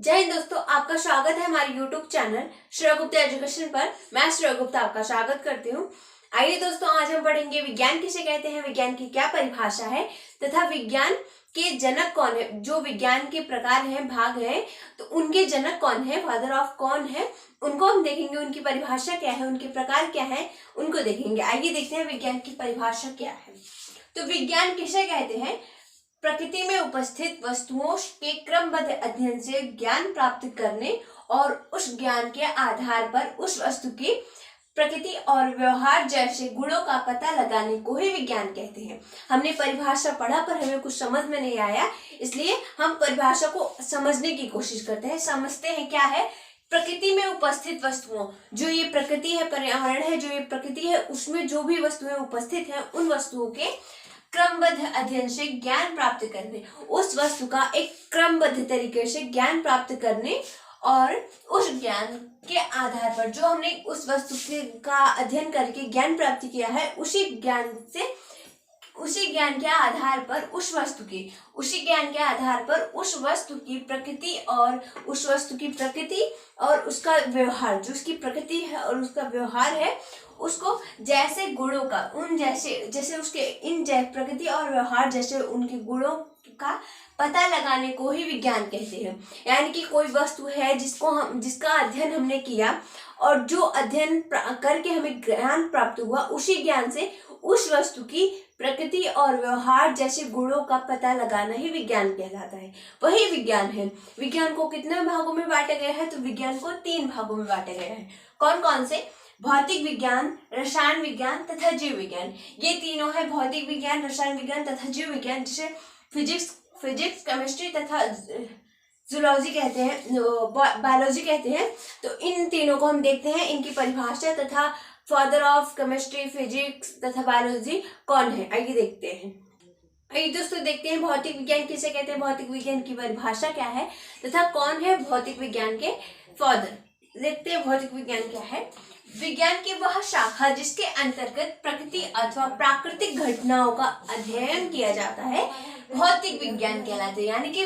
जय हिंद दोस्तों, आपका स्वागत है हमारे YouTube channel Shreya Gupta education पर। मैं श्रेया गुप्ता आपका स्वागत करती हूँ। आइए दोस्तों, आज हम पढ़ेंगे विज्ञान किसे कहते हैं, विज्ञान की क्या परिभाषा है तथा विज्ञान के जनक कौन है। जो विज्ञान के प्रकार हैं, भाग हैं, तो उनके जनक कौन है, फादर ऑफ कौन है, उनको हम देखेंगे। उनकी परिभाषा क्या है, उनके प्रकार क्या है, उनको देखेंगे। आइए देखते हैं विज्ञान की परिभाषा क्या है। तो विज्ञान किसे कहते हैं, प्रकृति में उपस्थित वस्तुओं के क्रमबद्ध अध्ययन से ज्ञान प्राप्त करने और उस ज्ञान के आधार पर उस वस्तु की प्रकृति और व्यवहार जैसे गुणों का पता लगाने को ही विज्ञान कहते हैं। हमने परिभाषा पढ़ा पर हमें कुछ समझ में नहीं आया, इसलिए हम परिभाषा को समझने की कोशिश करते हैं। समझते हैं क्या है। प्रकृति में उपस्थित वस्तुओं, जो ये प्रकृति है, पर्यावरण है, जो ये प्रकृति है, उसमें जो भी वस्तुएं उपस्थित हैं, उन वस्तुओं के क्रमबद्ध अध्ययन से ज्ञान प्राप्त करने, उस वस्तु का एक क्रमबद्ध तरीके से ज्ञान प्राप्त करने और उस ज्ञान के आधार पर जो हमने उस वस्तु का अध्ययन करके ज्ञान प्राप्त किया है, उसी ज्ञान के आधार पर उस वस्तु की प्रकृति और उस वस्तु की प्रकृति और उसका व्यवहार, जो उसकी प्रकृति है और उसका व्यवहार है, उसको जैसे गुणों का जैसे उसके प्रकृति और व्यवहार जैसे उनके गुणों का पता लगाने को ही विज्ञान कहते हैं। यानी कि कोई वस्तु है जिसका अध्ययन हमने किया और जो अध्ययन करके हमें ज्ञान प्राप्त हुआ, उसी ज्ञान से उस वस्तु की प्रकृति और व्यवहार जैसे गुणों का पता लगाना ही विज्ञान कहलाता है। वही विज्ञान है। विज्ञान को कितने भागों में बांटा गया है, तो विज्ञान को 3 भागों में बांटा गया है। कौन कौन से? भौतिक विज्ञान, रसायन विज्ञान तथा जीव विज्ञान। ये तीनों है, भौतिक विज्ञान, रसायन विज्ञान तथा जीव विज्ञान, जिसे फिजिक्स, केमिस्ट्री तथा जूलॉजी कहते हैं, बायोलॉजी कहते हैं। तो इन तीनों को हम देखते हैं, इनकी परिभाषा तथा फादर ऑफ केमिस्ट्री, फिजिक्स तथा बायोलॉजी कौन है, आइए देखते हैं। आइए दोस्तों देखते हैं भौतिक विज्ञान किसे कहते हैं, भौतिक विज्ञान की परिभाषा क्या है तथा कौन है भौतिक विज्ञान के फादर। देखते हैं भौतिक विज्ञान क्या है। विज्ञान की वह शाखा जिसके अंतर्गत प्रकृति अथवा प्राकृतिक घटनाओं का अध्ययन किया जाता है, भौतिक विज्ञान कहलाते हैं। यानी कि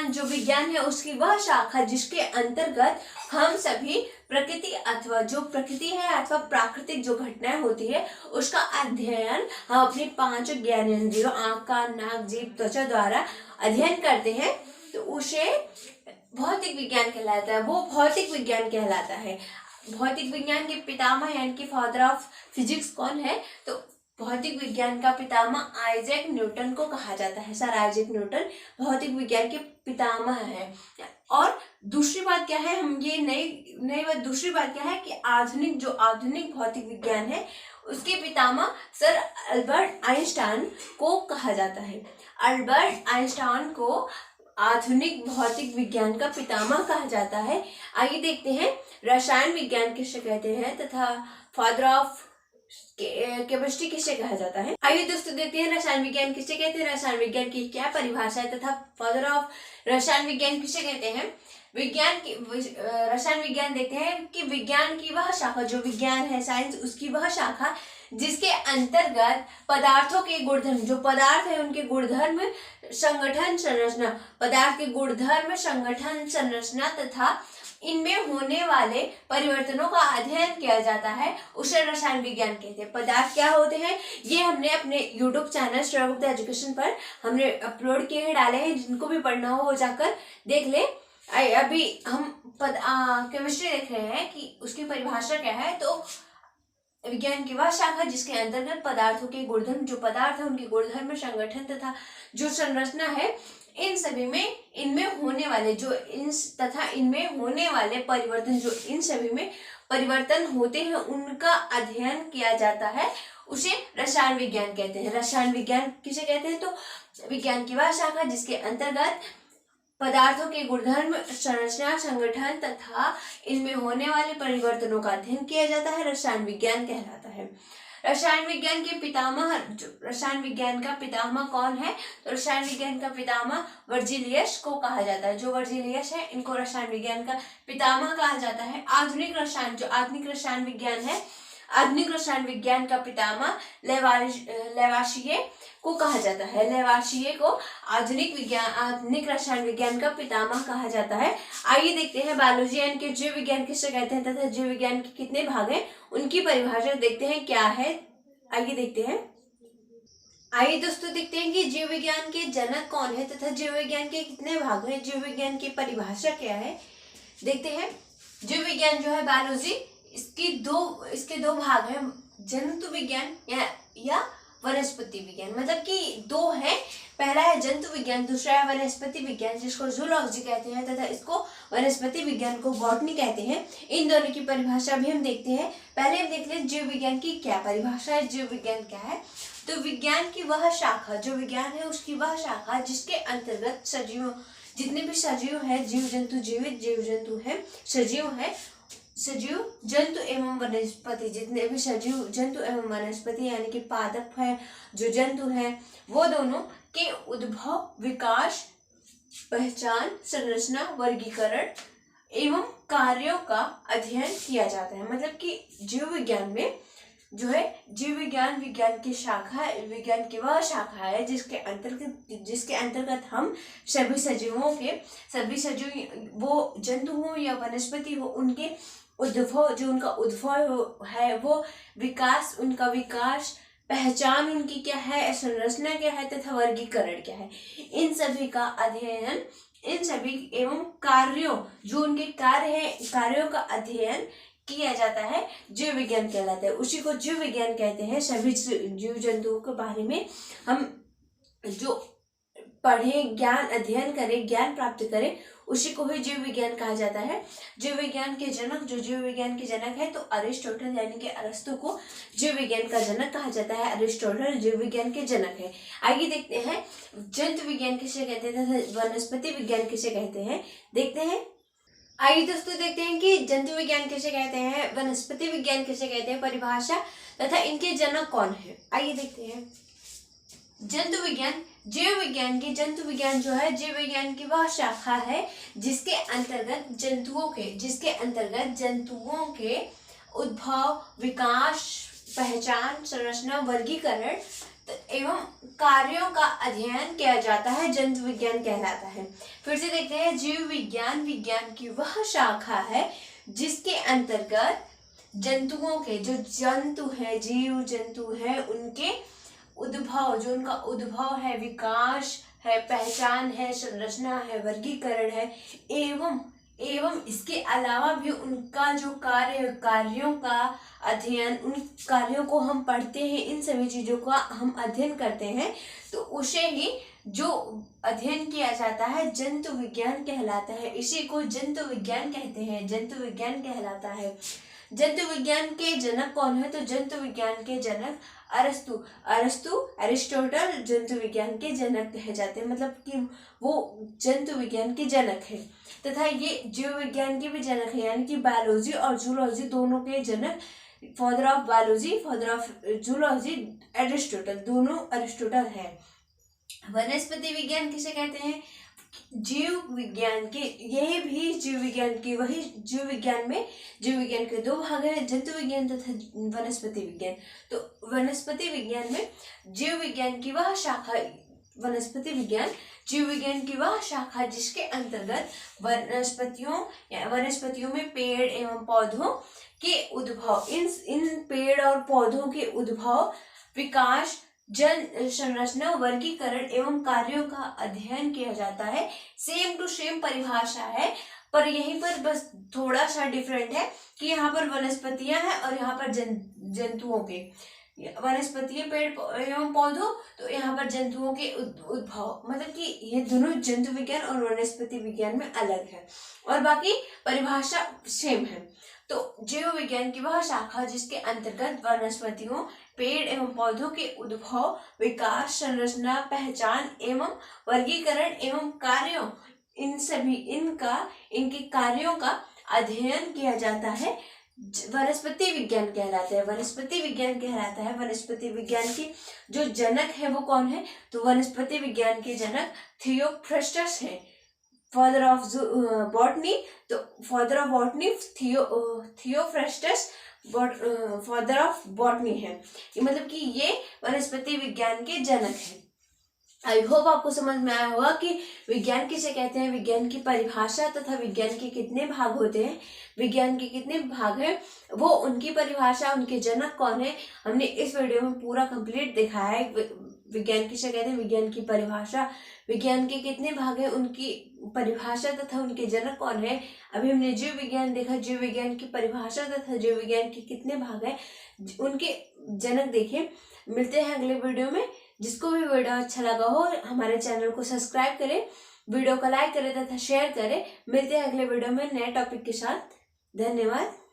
जो विज्ञान है, उसकी वह शाखा जिसके अंतर्गत हम सभी प्रकृति है अथवा प्राकृतिक जो घटनाएं होती है, उसका अध्ययन हम अपनी 5 ज्ञानेंद्रियों आँख, कान, नाक, जीभ, त्वचा द्वारा अध्ययन करते हैं, तो उसे भौतिक विज्ञान कहलाता है। वो भौतिक विज्ञान कहलाता है। भौतिक विज्ञान के पितामह यानी कि फादर ऑफ फिजिक्स कौन है, तो भौतिक विज्ञान का पितामह आइजैक न्यूटन को कहा जाता है। सर आइजैक न्यूटन भौतिक विज्ञान के पितामह है। और दूसरी बात क्या है, हम ये नई बात, दूसरी बात क्या है कि आधुनिक भौतिक विज्ञान है, उसके पितामह सर अल्बर्ट आइंस्टाइन को कहा जाता है। अल्बर्ट आइंस्टाइन को आधुनिक भौतिक विज्ञान का पितामह कहा जाता है। आइए देखते हैं रसायन विज्ञान किसे कहते हैं तथा फादर ऑफ केमिस्ट्री किसे कहा जाता है। आइए दोस्तों देखते हैं रसायन विज्ञान किसे कहते हैं, रसायन विज्ञान की क्या परिभाषा है तथा फादर ऑफ रसायन विज्ञान किसे कहते हैं। रसायन विज्ञान देखते हैं कि विज्ञान की वह शाखा, जो विज्ञान है, साइंस, उसकी वह शाखा जिसके अंतर्गत पदार्थों के गुणधर्म, जो पदार्थ है उनके गुणधर्म, संगठन, संरचना, पदार्थ के गुणधर्म, संगठन, संरचना तथा इनमें होने वाले परिवर्तनों का अध्ययन किया जाता है, उसे रसायन विज्ञान कहते हैं। पदार्थ क्या होते हैं, ये हमने अपने YouTube channel Shreya Gupta education पर हमने अपलोड किए हैं, डाले हैं। जिनको भी पढ़ना हो वो जाकर देख ले। अभी हम केमिस्ट्री देख रहे हैं कि उसकी परिभाषा क्या है। तो विज्ञान की वह शाखा जिसके अंतर्गत पदार्थों के गुणधर्म, जो पदार्थ है उनके गुणधर्म, संगठन तथा जो संरचना है, इनमें होने वाले परिवर्तन, जो इन सभी में परिवर्तन होते हैं, उनका अध्ययन किया जाता है, उसे रसायन विज्ञान कहते हैं। रसायन विज्ञान किसे कहते हैं, तो विज्ञान की वह शाखा जिसके अंतर्गत पदार्थों के गुणधर्म, संरचना, संगठन तथा इनमें होने वाले परिवर्तनों का अध्ययन किया जाता है, रसायन विज्ञान कहलाता है। रसायन विज्ञान का पितामह कौन है, तो रसायन विज्ञान का पितामह वर्जिलियस को कहा जाता है। जो वर्जिलियस है, इनको रसायन विज्ञान का पितामह कहा जाता है। आधुनिक रसायन विज्ञान का पितामह लेवाशिये को कहा जाता है। लैवोसियर को आधुनिक रसायन विज्ञान का पितामह कहा जाता है। आइए देखते हैं बायोलॉजी यानी कि जीव विज्ञान किसे कहते हैं तथा जीव विज्ञान के कितने भाग हैं, उनकी परिभाषा देखते हैं क्या है। आइए देखते हैं। आइए दोस्तों देखते हैं कि जीव विज्ञान के जनक कौन है तथा जीव विज्ञान के कितने भाग हैं, जीव विज्ञान की परिभाषा क्या है। देखते हैं। जीव विज्ञान जो है बायोलॉजी, इसके दो भाग हैं, जंतु विज्ञान या वनस्पति विज्ञान। मतलब कि दो है, पहला है जंतु विज्ञान, दूसरा है वनस्पति विज्ञान जिसको जूलॉजी कहते हैं तथा इसको वनस्पति विज्ञान को बॉटनी कहते हैं। इन दोनों की परिभाषा भी हम देखते हैं। पहले हम देख लें जीव विज्ञान की क्या परिभाषा है। जीव विज्ञान क्या है, तो विज्ञान की वह शाखा, जो विज्ञान है उसकी वह शाखा जिसके अंतर्गत सजीव, जितने भी सजीव है, जीव जंतु, जीवित जीव जंतु है, सजीव जंतु एवं वनस्पति, जितने भी सजीव जंतु एवं वनस्पति यानी कि पादप है, जो जंतु है, वो दोनों के उद्भव, विकास, पहचान, संरचना, वर्गीकरण एवं कार्यों का अध्ययन किया जाता है। मतलब कि जीव विज्ञान में जो है, जीव विज्ञान विज्ञान की शाखा, विज्ञान की वह शाखा है जिसके अंतर्गत हम सभी सजीव, वो जंतु हो या वनस्पति हो, उनके उद्भव, जो उनका उद्भव है वो विकास, उनका विकास, पहचान उनकी क्या है, संरचना क्या है तथा वर्गीकरण क्या है, इन सभी का अध्ययन, इन सभी एवं कार्यों, जो उनके कार्य है, कार्यों का अध्ययन किया जाता है, जीव विज्ञान कहलाता है। उसी को जीव विज्ञान कहते हैं। सभी जीव जंतुओं के बारे में हम जो पढ़ें, ज्ञान अध्ययन करें, ज्ञान प्राप्त करें, उसी को ही जीव विज्ञान कहा जाता है। जीव विज्ञान के जनक, जो जीव विज्ञान के जनक है, तो अरिस्टोटल यानी कि अरस्तु को जीव विज्ञान का जनक कहा जाता है। अरिस्टोटल जीव विज्ञान के जनक है। आइए देखते हैं जंतु विज्ञान किसे कहते हैं, वनस्पति विज्ञान किसे कहते हैं, देखते हैं। आइए दोस्तों देखते हैं कि जंतु विज्ञान किसे कहते हैं, वनस्पति विज्ञान किसे कहते हैं, परिभाषा तथा इनके जनक कौन है। आइए देखते हैं। जंतु विज्ञान, जीव विज्ञान की, जंतु विज्ञान जो है जीव विज्ञान की वह शाखा है जिसके अंतर्गत जंतुओं के उद्भव, विकास, पहचान, संरचना, वर्गीकरण एवं कार्यों का अध्ययन किया जाता है, जंतु विज्ञान कहलाता है। फिर से देखते हैं। जीव विज्ञान विज्ञान की वह शाखा है जिसके अंतर्गत जंतुओं के, जो जंतु है, जीव जंतु है, उनके उद्भव, जो उनका उद्भव है, विकास है, पहचान है, संरचना है, वर्गीकरण है, एवं इसके अलावा भी उनका जो कार्यों का अध्ययन, उन कार्यों को हम पढ़ते हैं, इन सभी चीजों का हम अध्ययन करते हैं, तो उसे ही जो अध्ययन किया जाता है जंतु विज्ञान कहलाता है। इसी को जंतु विज्ञान कहते हैं, जंतु विज्ञान कहलाता है। जंतु विज्ञान के जनक कौन है, तो जंतु विज्ञान के जनक अरिस्टोटल जंतु विज्ञान के जनक कहे जाते हैं। मतलब कि वो जंतु विज्ञान के जनक है तथा ये जीव विज्ञान के भी जनक है, यानी कि बायोलॉजी और जूलॉजी दोनों के जनक, father of biology, father of zoology Aristotle, दोनों अरिस्टोटल है। वनस्पति विज्ञान किसे कहते हैं, जीव विज्ञान के, यही भी जीव विज्ञान की वही, जीव विज्ञान के दो भाग हैं, जंतु विज्ञान तथा वनस्पति विज्ञान। तो वनस्पति विज्ञान में जीव विज्ञान की वह शाखा, वनस्पति विज्ञान जीव विज्ञान की वह शाखा जिसके अंतर्गत वनस्पतियों में पेड़ एवं पौधों के उद्भव, इन पेड़ और पौधों के उद्भव, विकास, जन संरचना, वर्गीकरण एवं कार्यों का अध्ययन किया जाता है। सेम टू सेम परिभाषा है, पर यहीं पर बस थोड़ा सा डिफरेंट है कि यहाँ पर वनस्पतियां हैं और यहाँ पर जंतुओं के, वनस्पतियां पेड़ एवं पौधों, तो यहाँ पर जंतुओं के उद्भव। मतलब कि ये दोनों जंतु विज्ञान और वनस्पति विज्ञान में अलग है और बाकी परिभाषा सेम है। तो जीव विज्ञान की वह शाखा जिसके अंतर्गत वनस्पतियों, पेड़ एवं पौधों के उद्भव, विकास, संरचना, पहचान एवं वर्गीकरण एवं कार्यों, इनके कार्यों का अध्ययन किया जाता है, वनस्पति विज्ञान कहलाता है। वनस्पति विज्ञान कहलाता है। वनस्पति विज्ञान के जो जनक है वो कौन है, तो वनस्पति विज्ञान के जनक थियोफ्रस्टस है, फादर ऑफ बॉटनी। तो father of botany Theophrastus, father of botany है, मतलब कि ये वनस्पति विज्ञान के जनक है। आई होप आपको समझ में आया होगा कि विज्ञान किसे कहते हैं, विज्ञान की परिभाषा तथा विज्ञान के कितने भाग होते हैं, विज्ञान के कितने भाग हैं, वो उनकी परिभाषा, उनके जनक कौन है, हमने इस वीडियो में पूरा कंप्लीट दिखाया है। विज्ञान किसे कहते हैं, विज्ञान की परिभाषा, विज्ञान के कितने भाग हैं, उनकी परिभाषा तथा उनके जनक कौन है। अभी हमने जीव विज्ञान देखा, जीव विज्ञान की परिभाषा तथा जीव विज्ञान के कितने भाग हैं, उनके जनक देखे। मिलते हैं अगले वीडियो में। जिसको भी वीडियो अच्छा लगा हो हमारे चैनल को सब्सक्राइब करें, वीडियो को लाइक करें तथा शेयर करें। मिलते हैं अगले वीडियो में नए टॉपिक के साथ। धन्यवाद।